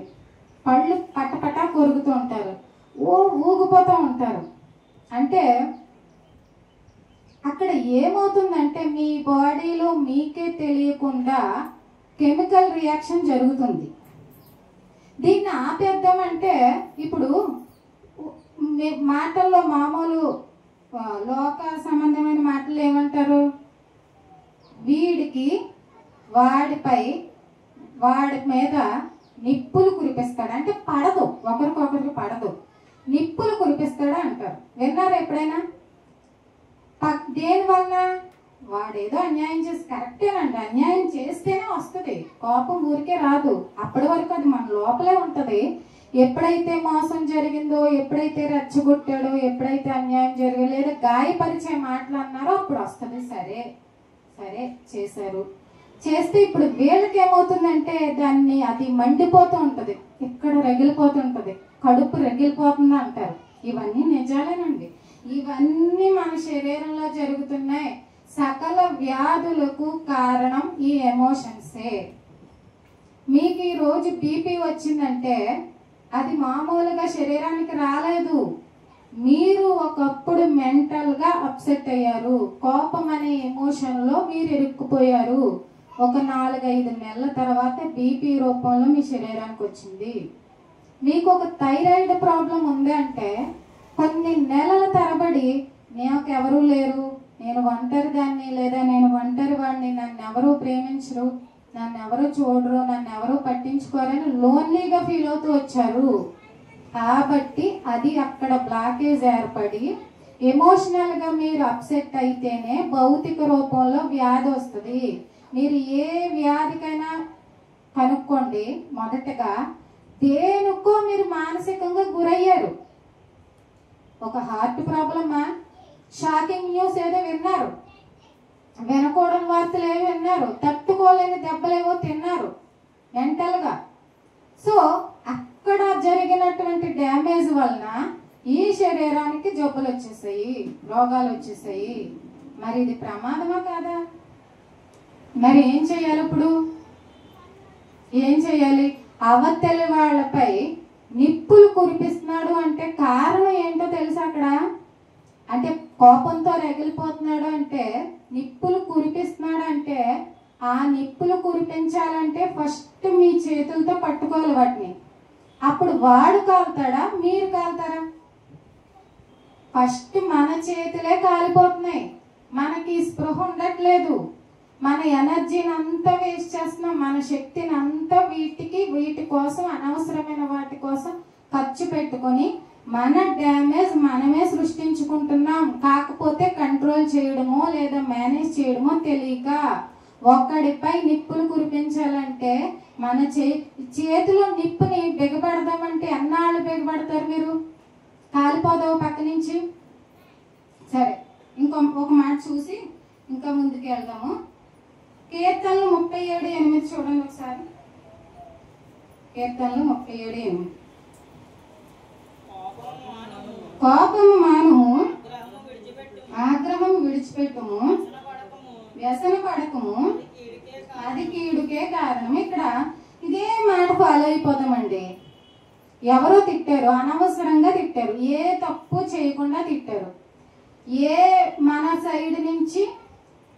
పళ్ళు పటపట కొరుకుతూ ఉంటారు, ఊగిపోతూ ఉంటారు. అంటే అక్కడ ఏమవుతుందంటే మీ బాడీలో మీకే తెలియకుండా కెమికల్ రియాక్షన్ జరుగుతుంది. దీన్ని ఆపేద్దామంటే ఇప్పుడు మాటల్లో మామూలు లోక సంబంధమైన మాటలు ఏమంటారు? వాడి మీద నిప్పులు కురిపిస్తాడు, అంటే పడదు, ఒకరికొకరికి పడదు, నిప్పులు కురిపిస్తాడు అంటారు. విన్నారా ఎప్పుడైనా? దేనివల్ల? వాడేదో అన్యాయం చేసి, కరెక్టేనండి, అన్యాయం చేస్తేనే వస్తుంది కోపం, ఊరికే రాదు. అప్పటి వరకు అది మన లోపలే ఉంటది. ఎప్పుడైతే మోసం జరిగిందో, ఎప్పుడైతే రెచ్చగొట్టాడో, ఎప్పుడైతే అన్యాయం జరిగిందో, లేదా గాయపరిచే మాటలు అన్నారో అప్పుడు వస్తుంది. సరే చేశారు, చేస్తే ఇప్పుడు వీళ్ళకి ఏమవుతుందంటే అది మండిపోతూ ఉంటది, ఇక్కడ రగిలిపోతుంటది, కడుపు రగిలిపోతుంది అంటారు. ఇవన్నీ నిజాలేనండి, ఇవన్నీ మన శరీరంలో జరుగుతున్నాయి. సకల వ్యాధులకు కారణం ఈ ఎమోషన్సే. మీకు ఈ రోజు బీపీ వచ్చిందంటే అది మామూలుగా శరీరానికి రాలేదు. మీరు ఒకప్పుడు మెంటల్గా అప్సెట్ అయ్యారు, కోపం అనే ఎమోషన్లో మీరు ఇరుక్కుపోయారు. ఒక 4-5 నెలల తర్వాత బీపీ రూపంలో మీ శరీరానికి వచ్చింది. మీకు ఒక థైరాయిడ్ ప్రాబ్లం ఉంది అంటే కొన్ని నెలల తరబడి నాకు ఎవరూ లేరు, నేను ఒంటరి దాన్ని, లేదా నేను ఒంటరి వాడిని, నన్ను ఎవరూ ప్రేమించరు, నన్ను ఎవరు చూడరు, నన్ను ఎవరు పట్టించుకోరని లోన్లీగా ఫీల్ అవుతూ వచ్చారు. కాబట్టి అది అక్కడ బ్లాకేజ్ ఏర్పడి ఎమోషనల్గా మీరు అప్సెట్ అయితేనే భౌతిక రూపంలో వ్యాధి వస్తుంది. మీరు ఏ వ్యాధికైనా కనుక్కోండి, మొదటగా దేనికో మీరు మానసికంగా గురయ్యారు. ఒక హార్ట్ ప్రాబ్లమా, షాకింగ్ న్యూస్ ఏదో విన్నారు, వినకూడని వార్తలు ఏవో విన్నారు, తట్టుకోలేని దెబ్బలేవో తిన్నారు మెంటల్గా. సో అక్కడ జరిగినటువంటి డ్యామేజ్ వలన ఈ శరీరానికి జబ్బులు వచ్చేసాయి, రోగాలు వచ్చేసాయి. మరి ఇది ప్రమాదమా కాదా? మరి ఏం చేయాలి ఇప్పుడు? ఏం చేయాలి? అవతలి వాళ్ళపై నిప్పులు కురిపిస్తున్నాడు అంటే కారణం ఏంటో తెలుసా? అక్కడ అంటే కోపంతో రగిలిపోతున్నాడు అంటే, నిప్పులు కురిపిస్తున్నాడు అంటే, ఆ నిప్పులు కురిపించాలంటే ఫస్ట్ మీ చేతులతో పట్టుకోవాలి వాటిని. అప్పుడు వాడు కాలుతాడా, మీరు కాలుతారా? ఫస్ట్ మన చేతులే కాలిపోతున్నాయి, మనకి స్పృహ ఉండట్లేదు, మన ఎనర్జీని అంతా వేస్ట్ చేస్తున్నాం, మన శక్తిని అంతా వీటి కోసం, అనవసరమైన వాటి కోసం ఖర్చు పెట్టుకొని మన డ్యామేజ్ మనమే సృష్టించుకుంటున్నాం. కాకపోతే కంట్రోల్ చేయడమో లేదా మేనేజ్ చేయడమో తెలియక ఒక్కడిపై నిప్పులు కురిపించాలంటే మన చేతిలో నిప్పుని బిగబడదామంటే ఎన్నాళ్ళు బిగబడతారు మీరు? కాలిపోదావు పక్క నుంచి. సరే, ఒక మాట చూసి ఇంకా ముందుకు వెళ్దాము. కీర్తనలు 37:8 చూడండి ఒకసారి. కీర్తనలు 37:8. కోపము మానుము, ఆగ్రహం విడిచిపెట్టుము, వ్యసన పడకము, అది కీడుకే కారణం. ఇక్కడ ఇదే మాట ఫాలో అయిపోదామండి. ఎవరో తిట్టారు, అనవసరంగా తిట్టారు, ఏ తప్పు చేయకుండా తిట్టారు, ఏ మన సైడ్ నుంచి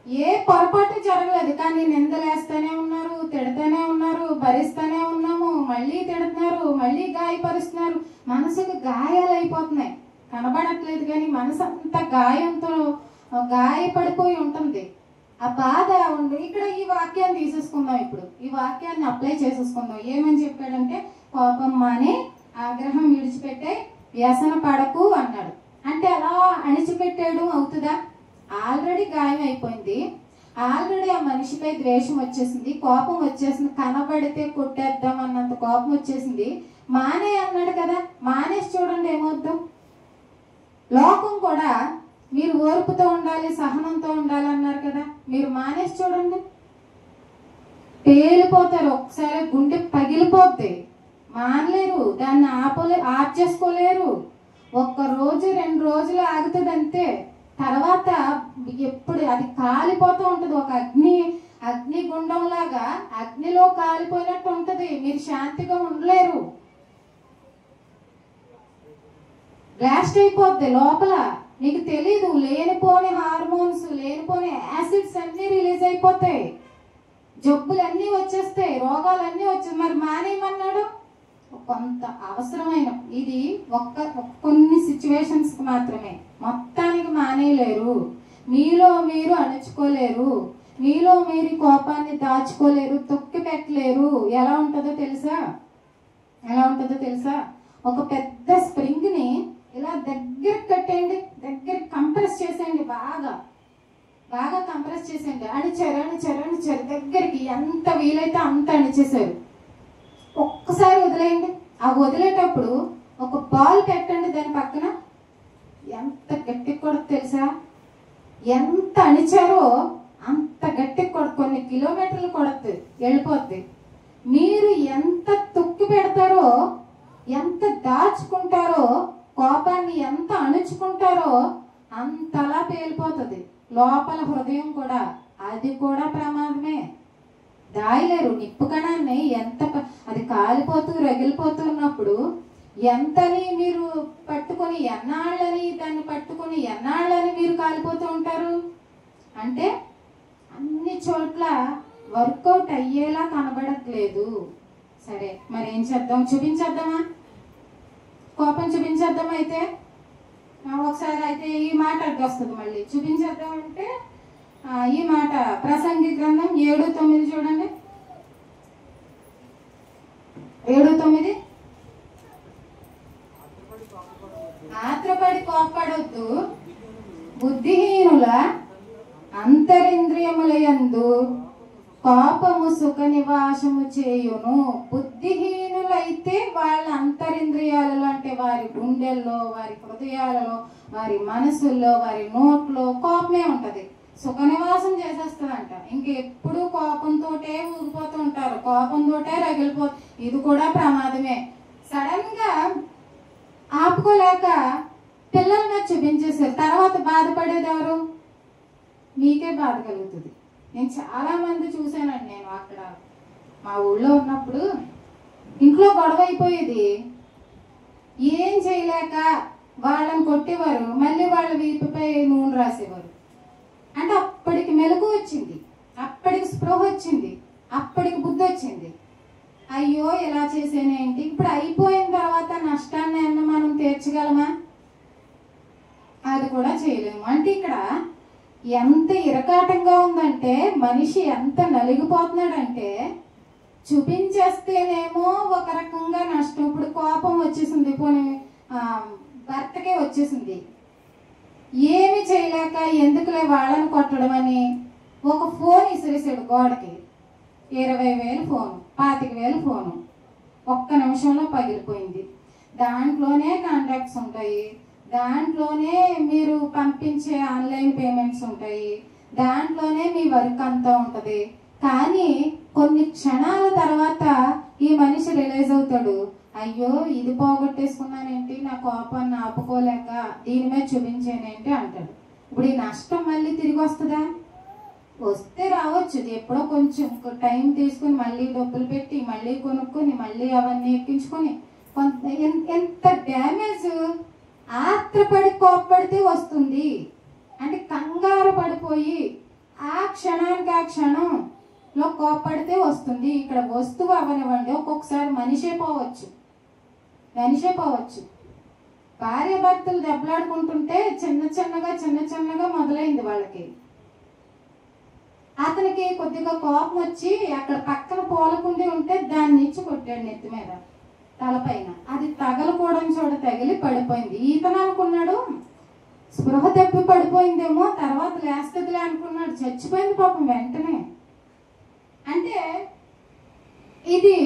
ఏ పొరపాటు జరగలేదు, కానీ నిందలేస్తూనే ఉన్నారు, తిడతానే ఉన్నారు, భరిస్తూనే ఉన్నాము, మళ్ళీ తిడుతున్నారు, మళ్ళీ గాయపరుస్తున్నారు. మనసుకు గాయాలు అయిపోతున్నాయి, కనబడట్లేదు కానీ మనసు అంతా గాయంతో గాయపడిపోయి ఉంటుంది. ఆ బాధ ఉంది. ఇక్కడ ఈ వాక్యాన్ని తీసేసుకుందాం, ఇప్పుడు ఈ వాక్యాన్ని అప్లై చేసేసుకుందాం. ఏమని చెప్పాడంటే, కోపం మాని ఆగ్రహం విడిచిపెట్టే, వ్యసన పడకు అన్నాడు. అంటే అలా అణిచిపెట్టాడు అవుతుందా? ఆల్రెడీ గాయం అయిపోయింది, ఆల్రెడీ ఆ మనిషిపై ద్వేషం వచ్చేసింది, కోపం వచ్చేసింది, కనబడితే కొట్టేద్దాం అన్నంత కోపం వచ్చేసింది. మానే అన్నాడు కదా, మానేసి చూడండి ఏమవుద్దాం. లోకం కూడా మీరు ఓర్పుతో ఉండాలి, సహనంతో ఉండాలి అన్నారు కదా, మీరు మానేసి చూడండి, పేలిపోతారు. ఒకసారి గుండె పగిలిపోద్ది, మానలేరు, దాన్ని ఆప్ చేసుకోలేరు. 1 రోజు 2 రోజులు ఆగుతుంది అంతే. తర్వాత ఎప్పుడు అది కాలిపోతూ ఉంటుంది, ఒక అగ్ని గుండం లాగా అగ్నిలో కాలిపోయినట్టు ఉంటది. మీరు శాంతిగా ఉండలేరు, బ్లాస్ట్ అయిపోద్ది లోపల. మీకు తెలీదు, లేనిపోని హార్మోన్స్, లేనిపోని యాసిడ్స్ అన్ని రిలీజ్ అయిపోతాయి, జబ్బులన్నీ వచ్చేస్తాయి, రోగాలన్నీ వచ్చేస్తాయి. మరి మానేయమన్నాడు, కొంత అవసరమైన ఇది కొన్ని సిచ్యువేషన్స్ మాత్రమే, మొత్తానికి మానేయలేరు. మీలో మీరు అణుచుకోలేరు, మీలో మీరు కోపాన్ని దాచుకోలేరు, తొక్కి పెట్టలేరు. ఎలా ఉంటుందో తెలుసా? ఒక పెద్ద స్ప్రింగ్ ని ఇలా దగ్గర కట్టేయండి, దగ్గర కంప్రెస్ చేసేయండి, బాగా కంప్రెస్ చేసేయండి. అణిచారు దగ్గరికి, ఎంత వీలైతే అంత అణిచేశారు. ఒక్కసారి వదిలేయండి. ఆ వదిలేటప్పుడు ఒక బాల్ పెట్టండి దాని పక్కన, ఎంత గట్టిగా కొడదు తెలుసా? ఎంత అణిచారో అంత గట్టిగా కొడ, కొన్ని కిలోమీటర్లు కొడద్దు, వెళ్ళిపోద్ది. మీరు ఎంత తొక్కి పెడతారో, ఎంత దాచుకుంటారో, కోపాన్ని ఎంత అణుచుకుంటారో అంతలా పేలిపోతుంది. లోపల హృదయం కూడా, అది కూడా ప్రమాదమే. దాయలేరు. నిప్పు కణాన్ని ఎంత అది కాలిపోతూ రగిలిపోతున్నప్పుడు ఎంతని మీరు పట్టుకొని ఎన్నాళ్ళని మీరు కాలిపోతూ ఉంటారు. అంటే అన్ని చోట్ల వర్కౌట్ అయ్యేలా కనబడట్లేదు. సరే, మరి ఏం చేద్దాం? చూపించేద్దామా? కోపం చూపించేద్దాం అయితే ఒకసారి అయితే ఈ మాట అడ్డొస్తుంది మళ్ళీ చూపించేద్దాం అంటే ఈ మాట ప్రసంగి గ్రంథం 7:9 చూడండి 7:9 ఆత్రపడి కోపడొద్దు బుద్ధిహీనుల అంతరింద్రియములయందు కోపము సుఖ నివాసము చేయును. బుద్ధిహీనులైతే వాళ్ళ అంతరింద్రియాలలో అంటే వారి గుండెల్లో, వారి హృదయాలలో, వారి మనసుల్లో, వారి నోట్లో కోపమే ఉంటది. సుఖ నివాసం చేసేస్తుందంట. ఇంకెప్పుడు కోపంతోటే ఊగిపోతూ ఉంటారు, కోపంతోటే రగిలిపో. ఇది కూడా ప్రమాదమే. సడన్ గా ఆపుకోలేక పిల్లల మీద చూపించేశారు. తర్వాత బాధపడేది ఎవరు? మీకే బాధ కలుగుతుంది. నేను చాలా మంది చూశానండి. నేను అక్కడ మా ఊళ్ళో ఉన్నప్పుడు ఇంట్లో గొడవ అయిపోయేది, ఏం చేయలేక వాళ్ళని కొట్టేవారు, మళ్ళీ వాళ్ళ వీపుపై నూనె రాసేవారు. అంటే అప్పటికి మెలకు వచ్చింది, అప్పటికి స్పృహ వచ్చింది, అప్పటికి బుద్ధి వచ్చింది. అయ్యో ఇలా చేసేనేంటి. ఇప్పుడు అయిపోయిన తర్వాత నష్టాన్ని అన్న మనం తీర్చగలమా? అది కూడా చేయలేము. అంటే ఇక్కడ ఎంత ఇరకాటంగా ఉందంటే, మనిషి ఎంత నలిగిపోతున్నాడంటే, చూపించేస్తేనేమో ఒక రకంగా నష్టం. ఇప్పుడు కోపం వచ్చేసింది, పోనీ భర్తకే వచ్చేసింది, ఏమి చేయలేక ఎందుకులే వాళ్ళని కొట్టడం అని ఒక ఫోన్ ఇసిరేసాడు గోడకి. 20,000 ఫోను, 25,000 ఫోను, ఒక్క నిమిషంలో పగిలిపోయింది. దాంట్లోనే కాంటాక్ట్స్ ఉంటాయి, దాంట్లోనే మీరు పంపించే ఆన్లైన్ పేమెంట్స్ ఉంటాయి, దాంట్లోనే మీ వర్క్ అంతా ఉంటుంది. కానీ కొన్ని క్షణాల తర్వాత ఈ మనిషి రియలైజ్ అవుతాడు, అయ్యో ఇది పోగొట్టేసుకున్నానేంటి, నా కోపాన్ని ఆపుకోలేక దీని మీద చూపించానేంటి అంటాడు. ఇప్పుడు ఈ నష్టం మళ్ళీ తిరిగి వస్తుందా? వస్తే రావచ్చు. ఎప్పుడో కొంచెం టైం తీసుకుని మళ్ళీ డబ్బులు పెట్టి మళ్ళీ కొనుక్కొని మళ్ళీ అవన్నీ ఎక్కించుకొని కొంత ఎంత డ్యామేజ్ ఆత్రపడి కోప్పడితే వస్తుంది. అంటే కంగారు పడిపోయి ఆ క్షణానికి ఆ క్షణంలో కోప్పడితే వస్తుంది. ఇక్కడ వస్తువు అవనివ్వండి, ఒక్కొక్కసారి మనిషే పోవచ్చు. భార్య భర్తలు దెబ్బలాడుకుంటుంటే చిన్న చిన్నగా మొదలైంది వాళ్ళకి. అతనికి కొద్దిగా కోపం వచ్చి అక్కడ పక్కన పూలకుండి ఉంటే దాన్ని ఇచ్చి కొట్టాడు నెత్తి మీద, తలపైన. అది తగలకూడని చోట తగిలి పడిపోయింది. ఈతను అనుకున్నాడు స్పృహ తప్పి పడిపోయిందేమో, తర్వాత లేస్తదిలే అనుకున్నాడు, చచ్చిపోయింది పాపం వెంటనే. అంటే ఇది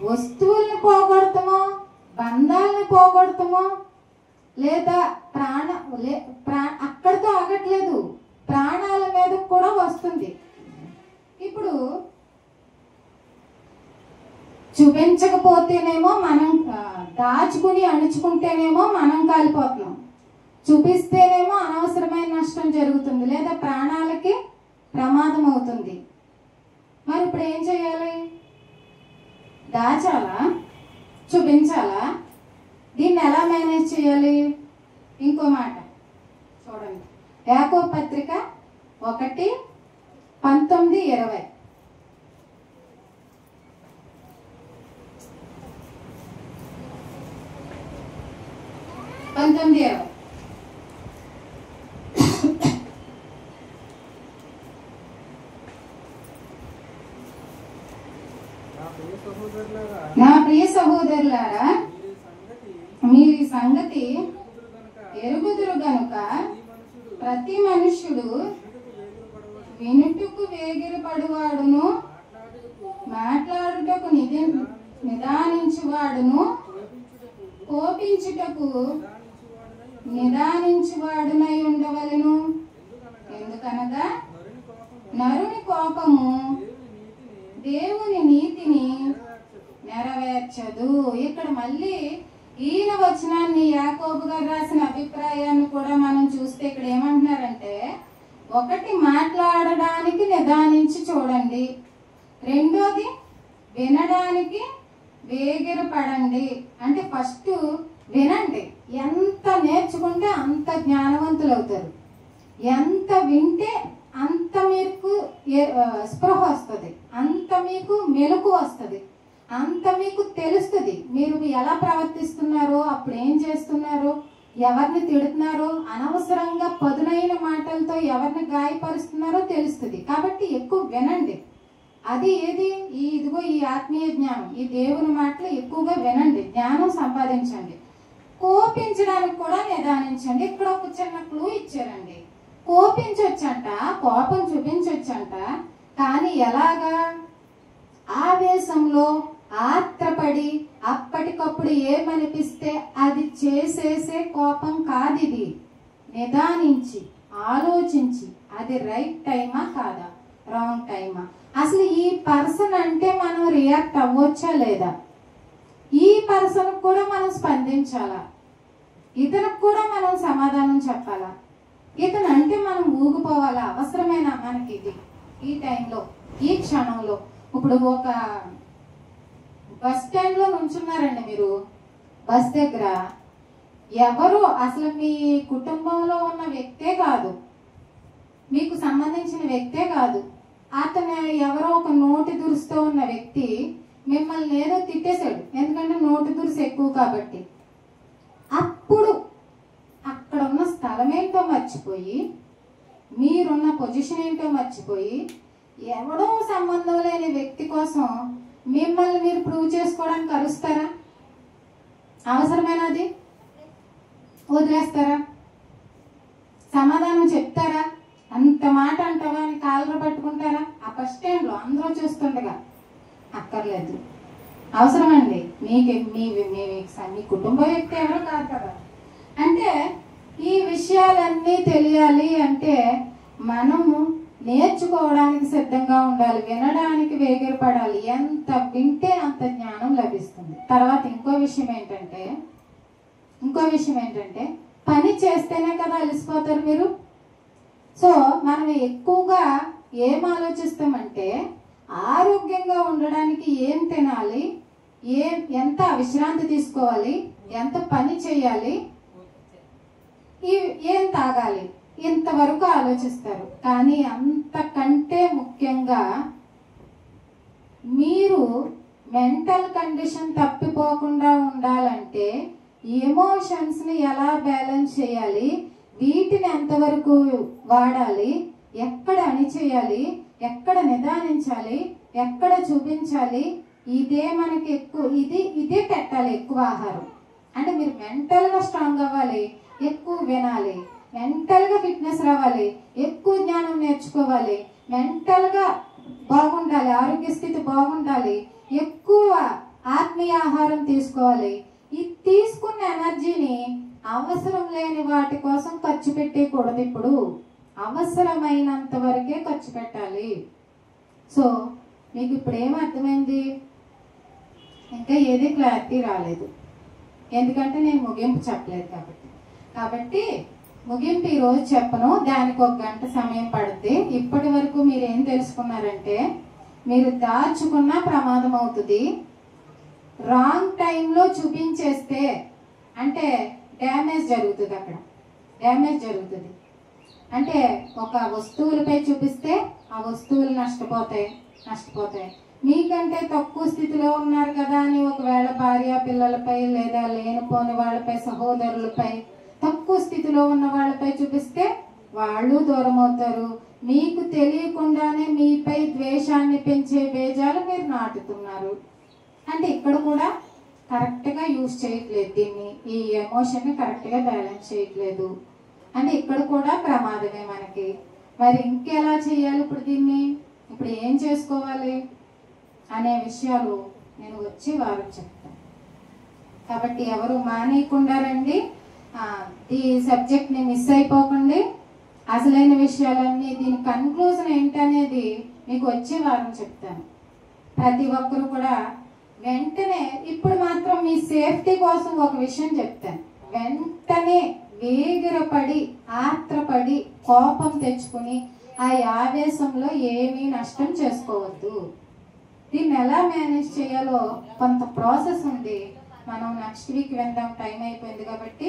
వస్తువుల్ని పోగొడతామో, బంధాలని పోగొడతామో, లేదా అక్కడితో ఆగట్లేదు, ప్రాణాల మీద కూడా వస్తుంది. ఇప్పుడు చూపించకపోతేనేమో మనం దాచుకుని అణుచుకుంటేనేమో మనం కాలిపోతున్నాం, చూపిస్తేనేమో అనవసరమైన నష్టం జరుగుతుంది, లేదా ప్రాణాలకి ప్రమాదం అవుతుంది. మరి ఇప్పుడు ఏం చేయాలి? దాచాలా, చూపించాలా? దీన్ని ఎలా మేనేజ్ చేయాలి? ఇంకో మాట చూడండి, యాకోబు పత్రిక 1:19-20. నా ప్రియ సహోదరులారా, మీరు ఈ సంగతి ఎరుగుదురు గనుక ప్రతి మనుష్యుడు వినుటకు వేగిరపడువాడును, మాట్లాడుటకు నిదానించువాడును, కోపించుటకు నిదానించువాడునై ఉండవలెను. ఎందుకనగా నరుని కోపము దేవుని నీతిని నెరవేర్చదు. ఇక్కడ మళ్ళీ ఈయన వచనాన్ని, యాకోబు గారు రాసిన అభిప్రాయాన్ని కూడా మనం చూస్తే ఇక్కడ ఏమంటున్నారంటే, ఒకటి మాట్లాడడానికి నిదానించి చూడండి, రెండోది వినడానికి వేగిరపడండి. అంటే ఫస్ట్ వినండి, ఎంత నేర్చుకుంటే అంత జ్ఞానవంతులు అవుతారు, ఎంత వింటే అంత మీకు స్పృహ వస్తుంది, అంత మీకు మెలకు వస్తుంది, అంత మీకు తెలుస్తుంది. మీరు ఎలా ప్రవర్తిస్తున్నారో, అప్పుడు ఏం చేస్తున్నారో, ఎవరిని తిడుతున్నారో, అనవసరంగా పదునైన మాటలతో ఎవరిని గాయపరుస్తున్నారో తెలుస్తుంది. కాబట్టి ఎక్కువ వినండి. అది ఏది ఇదిగో ఈ ఆత్మీయ జ్ఞానం, ఈ దేవుని మాటలు ఎక్కువగా వినండి, జ్ఞానం సంపాదించండి. కోపించడానికి కూడా నిదానించండి. ఇక్కడ ఒక చిన్న క్లూ ఇచ్చారండి. కోపించొచ్చంట, కోపం చూపించొచ్చంట, కానీ ఎలాగా? ఆవేశంలో ఆత్రపడి అప్పటికప్పుడు ఏమనిపిస్తే అది చేసేసే కోపం కాదు ఇది. నిదానించి ఆలోచించి అది రైట్ టైమా కాదా, రాంగ్ టైమా, అసలు ఈ పర్సన్ అంటే మనం రియాక్ట్ అవ్వచ్చా లేదా, ఈ పర్సన్ కూడా మనం స్పందించాలా, ఇతనికి కూడా మనం సమాధానం చెప్పాలా, ఇతను అంటే మనం ఊగిపోవాలా, అవసరమేనా మనకి ఇది ఈ టైంలో, ఈ క్షణంలో? ఇప్పుడు ఒక బస్ స్టాండ్ లో నుంచున్నారండి మీరు, బస్ దగ్గర ఎవరు అసలు మీ కుటుంబంలో ఉన్న వ్యక్తే కాదు, మీకు సంబంధించిన వ్యక్తే కాదు, అతను ఎవరో ఒక నోటి దురుస్తూ ఉన్న వ్యక్తి మిమ్మల్ని ఏదో తిట్టేశాడు, ఎందుకంటే నోటి దురుసు ఎక్కువ కాబట్టి. అప్పుడు అక్కడ ఉన్న స్థలం ఏంటో మర్చిపోయి, మీరున్న పొజిషన్ ఏంటో మర్చిపోయి, ఎవడో సంబంధం లేని వ్యక్తి కోసం మిమ్మల్ని మీరు ప్రూవ్ చేసుకోవడానికి అరుస్తారా? అవసరమేనది? వదిలేస్తారా? సమాధానం చెప్తారా? అంత మాట అంటావా అని కాళ్ళలో పట్టుకుంటారా? ఆ బస్ స్టాండ్ లో అందరూ చూస్తుండగా అక్కర్లేదు. అవసరమండి మీకు మీ కుటుంబ వ్యక్తి ఎవరో కాదు కదా. అంటే ఈ విషయాలన్నీ తెలియాలి అంటే మనము నేర్చుకోవడానికి సిద్ధంగా ఉండాలి, వినడానికి వేగిరపడాలి. ఎంత వింటే అంత జ్ఞానం లభిస్తుంది. తర్వాత ఇంకో విషయం ఏంటంటే పని చేస్తేనే కదా అలసిపోతారు మీరు. సో మనం ఎక్కువగా ఏం ఆలోచిస్తామంటే ఆరోగ్యంగా ఉండడానికి ఏం తినాలి, ఎంత విశ్రాంతి తీసుకోవాలి, ఎంత పని చేయాలి, ఏం తాగాలి, ఇంతవరకు ఆలోచిస్తారు. కానీ అంతకంటే ముఖ్యంగా మీరు మెంటల్ కండిషన్ తప్పిపోకుండా ఉండాలంటే ఎమోషన్స్ని ఎలా బ్యాలెన్స్ చేయాలి, వీటిని ఎంతవరకు వాడాలి, ఎక్కడ అణిచేయాలి, ఎక్కడ నిదానించాలి, ఎక్కడ చూపించాలి, ఇదే మనకి ఎక్కువ, ఇదే పెట్టాలి ఎక్కువ ఆహారం. అంటే మీరు మెంటల్గా స్ట్రాంగ్ అవ్వాలి, ఎక్కువ వినాలి, మెంటల్గా ఫిట్నెస్ రావాలి, ఎక్కువ జ్ఞానం నేర్చుకోవాలి, మెంటల్గా బాగుండాలి, ఆరోగ్య స్థితి బాగుండాలి, ఎక్కువ ఆత్మీయ ఆహారం తీసుకోవాలి. ఈ తీసుకున్న ఎనర్జీని అవసరం లేని వాటి కోసం ఖర్చు పెట్టేయకూడదు. ఇప్పుడు అవసరమైనంత వరకే ఖర్చు పెట్టాలి. సో మీకు ఇప్పుడు ఏం అర్థమైంది? ఇంకా ఏది క్లారిటీ రాలేదు, ఎందుకంటే నేను ముగింపు చెప్పలేదు కాబట్టి ముగింపు ఈరోజు చెప్పను, దానికి 1 గంట సమయం పడుద్ది. ఇప్పటి వరకు మీరు ఏం తెలుసుకున్నారంటే మీరు దాచుకున్న ప్రమాదం అవుతుంది, రాంగ్ టైంలో చూపించేస్తే అంటే డ్యామేజ్ జరుగుతుంది. అక్కడ డ్యామేజ్ జరుగుతుంది అంటే ఒక వస్తువులపై చూపిస్తే ఆ వస్తువులు నష్టపోతాయి. మీకంటే తక్కువ స్థితిలో ఉన్నారు కదా అని ఒకవేళ భార్య పిల్లలపై లేదా లేనిపోని వాళ్ళపై, సహోదరులపై, తక్కువ స్థితిలో ఉన్న వాళ్ళపై చూపిస్తే వాళ్ళు దూరం అవుతారు. మీకు తెలియకుండానే మీపై ద్వేషాన్ని పెంచే బీజాలు మీరు నాటుతున్నారు. అంటే ఇక్కడ కూడా కరెక్ట్గా యూజ్ చేయట్లేదు దీన్ని, ఈ ఎమోషన్ని కరెక్ట్గా బ్యాలెన్స్ చేయట్లేదు. అంటే ఇక్కడ కూడా ప్రమాదమే మనకి. మరి ఇంకెలా చేయాలి ఇప్పుడు దీన్ని, ఇప్పుడు ఏం చేసుకోవాలి అనే విషయాలు నేను వచ్చే వారం చెప్తాను. కాబట్టి ఎవరు మానేయకుండా రండి, ఈ సబ్జెక్ట్ని మిస్ అయిపోకండి. అసలైన విషయాలన్నీ, దీని కన్క్లూజన్ ఏంటనేది మీకు వచ్చే వారం చెప్తాను. ప్రతి ఒక్కరు కూడా వెంటనే, ఇప్పుడు మాత్రం మీ సేఫ్టీ కోసం ఒక విషయం చెప్తాను. వెంటనే వేగిరపడి, ఆత్రపడి, కోపం తెచ్చుకుని ఆ ఆవేశంలో ఏమీ నష్టం చేసుకోవద్దు. దీన్ని ఎలా మేనేజ్ చేయాలో కొంత ప్రాసెస్ ఉంది, మనం నెక్స్ట్ వీక్ వెళ్దాం. టైం అయిపోయింది కాబట్టి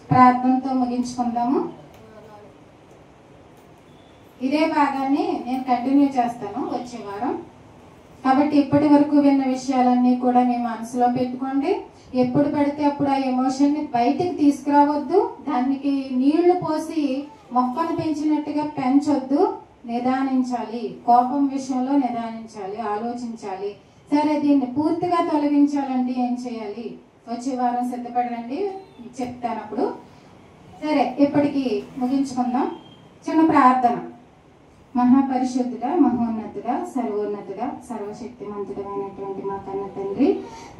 ప్రార్థనతో ముగించుకుందాము. ఇదే భాగాన్ని నేను కంటిన్యూ చేస్తాను వచ్చే వారం. కాబట్టి ఇప్పటి వరకు విన్న విషయాలన్నీ కూడా మీ మనసులో పెట్టుకోండి. ఎప్పుడు పడితే అప్పుడు ఆ ఎమోషన్ని బయటికి తీసుకురావద్దు. దానికి నీళ్లు పోసి మొక్కను పెంచినట్టుగా పెంచొద్దు. నిదానించాలి. కోపం విషయంలో నిదానించాలి, ఆలోచించాలి. సరే, దీన్ని పూర్తిగా తొలగించాలంటే ఏం చేయాలి? వచ్చే వారం సిద్ధపడండి, చెప్తాను అప్పుడు. సరే, ఇప్పటికి ముగించుకుందాం. చిన్న ప్రార్థన. మహాపరిశుద్ధుడా, మహోన్నతుడా, సర్వోన్నతుడా, సర్వశక్తిమంతుడమైనటువంటి మా కన్న తండ్రి,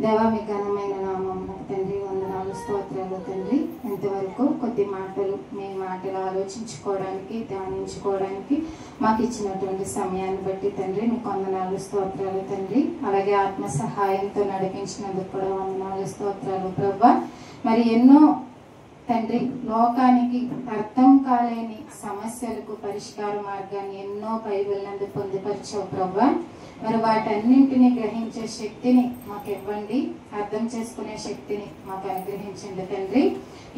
దేవా మీ ఘనమైన నామమునకు తండ్రి వందనాలు, స్తోత్రాలు తండ్రి. ఇంతవరకు కొద్ది మాటలు మీ మాటలు ఆలోచించుకోవడానికి, ధ్యానించుకోవడానికి మాకు ఇచ్చినటువంటి సమయాన్ని బట్టి తండ్రి మీకు వందనాలు, స్తోత్రాలు తండ్రి. అలాగే ఆత్మ సహాయంతో నడిపించినందుకు కూడా వందనాలు, స్తోత్రాలు ప్రభువా. మరి ఎన్నో తండ్రి లోకానికి అర్థం కాలేని సమస్యలకు పరిష్కార మార్గాన్ని ఎన్నో బైబిల్ పొందుపరిచావు ప్రభువా. మరి వాటన్నింటినీ గ్రహించే శక్తిని మాకు ఇవ్వండి, అర్థం చేసుకునే శక్తిని మాకు అనుగ్రహించండి తండ్రి.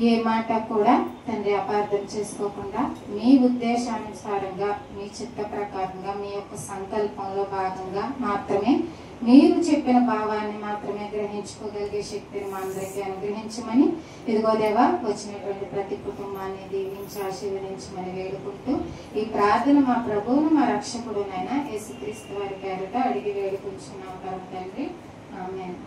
ఏ మాట కూడా తండ్రి అపార్థం చేసుకోకుండా మీ ఉద్దేశానుసారంగా, మీ చిత్త ప్రకారంగా, మీ యొక్క సంకల్పంలో భాగంగా మాత్రమే, మీరు చెప్పిన భావాన్ని మాత్రమే గ్రహించుకోగలిగే శక్తిని మా అందరికీ అనుగ్రహించమని, ఇదిగో దేవా వచ్చినటువంటి ప్రతి కుటుంబాన్ని దీవించి ఆశీర్వదించమని వేడుకుంటూ ఈ ప్రార్థన మా ప్రభువును, మా రక్షకుడునైనా యేసుక్రీస్తు వారి పేరిట అడిగి వేడుకుంటున్నాం తండ్రి. ఆమేన్.